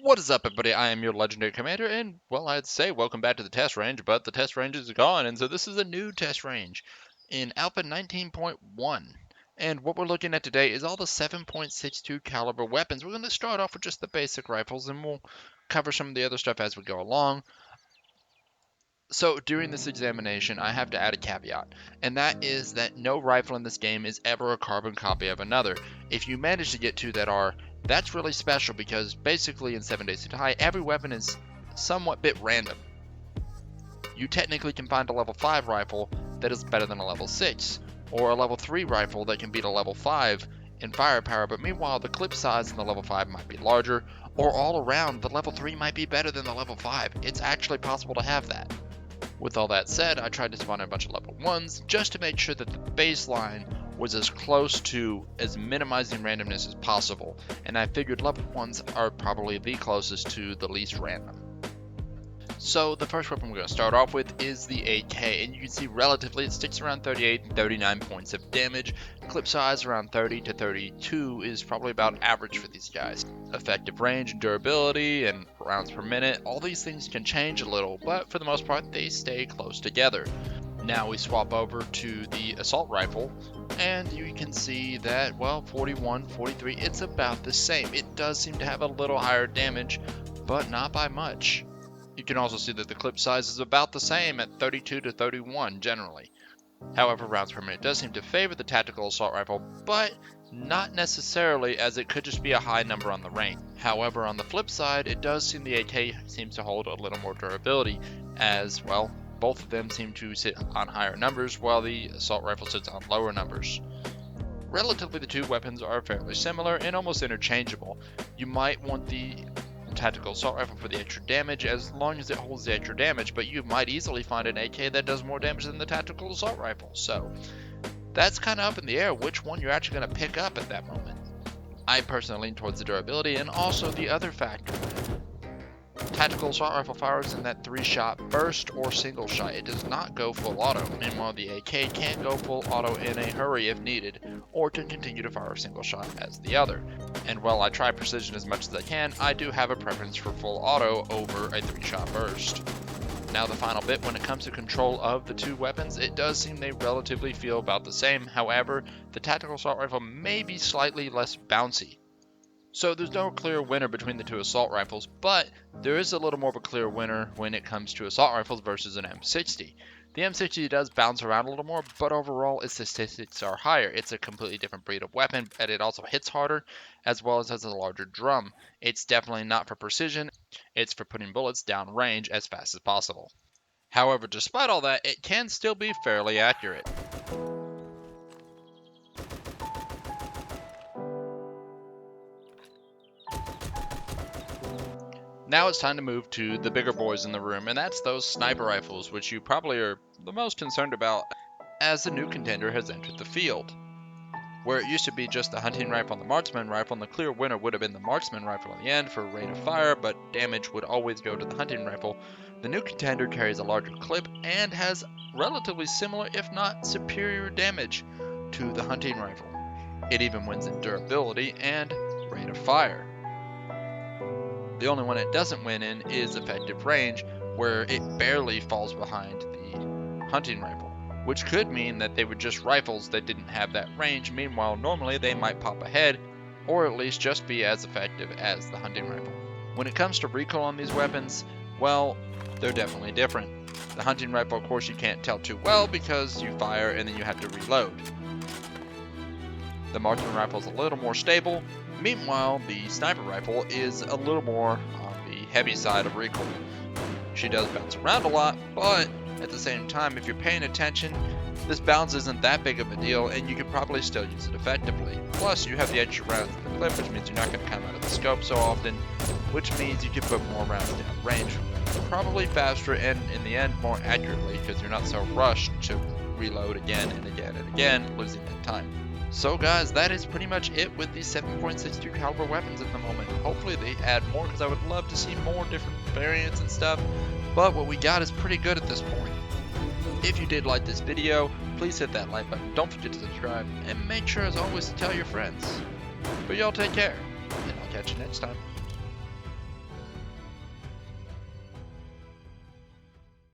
What is up, everybody? I am your legendary commander, and, well, I'd say welcome back to the test range, but the test range is gone, and so this is a new test range in Alpha 19.1. And what we're looking at today is all the 7.62 caliber weapons. We're going to start off with just the basic rifles, and we'll cover some of the other stuff as we go along. So during this examination, I have to add a caveat, and that is that no rifle in this game is ever a carbon copy of another. If you manage to get two that are, that's really special because basically in 7 Days to Die, every weapon is somewhat bit random. You technically can find a level 5 rifle that is better than a level 6, or a level 3 rifle that can beat a level 5 in firepower, but meanwhile the clip size in the level 5 might be larger, or all around the level 3 might be better than the level 5. It's actually possible to have that. With all that said, I tried to spawn a bunch of level 1s just to make sure that the baseline was as close to as minimizing randomness as possible, and I figured level 1s are probably the closest to the least random. So the first weapon we're going to start off with is the AK, and you can see relatively it sticks around 38 and 39 points of damage. Clip size around 30 to 32 is probably about average for these guys. Effective range and durability and rounds per minute, all these things can change a little, but for the most part they stay close together. Now we swap over to the assault rifle, and you can see that, well, 41, 43, it's about the same. It does seem to have a little higher damage, but not by much. You can also see that the clip size is about the same at 32 to 31 generally. However, rounds per minute does seem to favor the tactical assault rifle, but not necessarily, as it could just be a high number on the range. However, on the flip side, it does seem the AK seems to hold a little more durability, as, well, both of them seem to sit on higher numbers while the assault rifle sits on lower numbers. Relatively, the two weapons are fairly similar and almost interchangeable. You might want the tactical assault rifle for the extra damage as long as it holds the extra damage, but you might easily find an AK that does more damage than the tactical assault rifle. So that's kind of up in the air which one you're actually going to pick up at that moment. I personally lean towards the durability and also the other factor. Tactical assault rifle fires in that 3-shot burst or single shot. It does not go full auto. Meanwhile, the AK can go full auto in a hurry if needed, or to continue to fire a single shot as the other. And while I try precision as much as I can, I do have a preference for full auto over a 3-shot burst. Now the final bit, when it comes to control of the two weapons, it does seem they relatively feel about the same. However, the tactical assault rifle may be slightly less bouncy. So there's no clear winner between the two assault rifles, but there is a little more of a clear winner when it comes to assault rifles versus an M60. The M60 does bounce around a little more, but overall its statistics are higher. It's a completely different breed of weapon, and it also hits harder, as well as has a larger drum. It's definitely not for precision, it's for putting bullets down range as fast as possible. However, despite all that, it can still be fairly accurate. Now it's time to move to the bigger boys in the room, and that's those sniper rifles, which you probably are the most concerned about as the new contender has entered the field. Where it used to be just the hunting rifle and the marksman rifle, and the clear winner would have been the marksman rifle in the end for rate of fire, but damage would always go to the hunting rifle, the new contender carries a larger clip and has relatively similar, if not superior damage to the hunting rifle. It even wins in durability and rate of fire. The only one it doesn't win in is effective range, where it barely falls behind the hunting rifle, which could mean that they were just rifles that didn't have that range. Meanwhile, normally they might pop ahead, or at least just be as effective as the hunting rifle. When it comes to recoil on these weapons, well, they're definitely different. The hunting rifle, of course, you can't tell too well because you fire and then you have to reload. The marksman rifle is a little more stable. Meanwhile, the sniper rifle is a little more on the heavy side of recoil. She does bounce around a lot, but at the same time, if you're paying attention, this bounce isn't that big of a deal, and you can probably still use it effectively. Plus, you have the extra rounds in the clip, which means you're not going to come out of the scope so often, which means you can put more rounds down range, probably faster and in the end more accurately, because you're not so rushed to reload again and again and again, losing that time. So guys, that is pretty much it with these 7.62 caliber weapons at the moment. Hopefully they add more, because I would love to see more different variants and stuff, but what we got is pretty good at this point. If you did like this video, please hit that like button, don't forget to subscribe, and make sure as always to tell your friends. But y'all take care, and I'll catch you next time.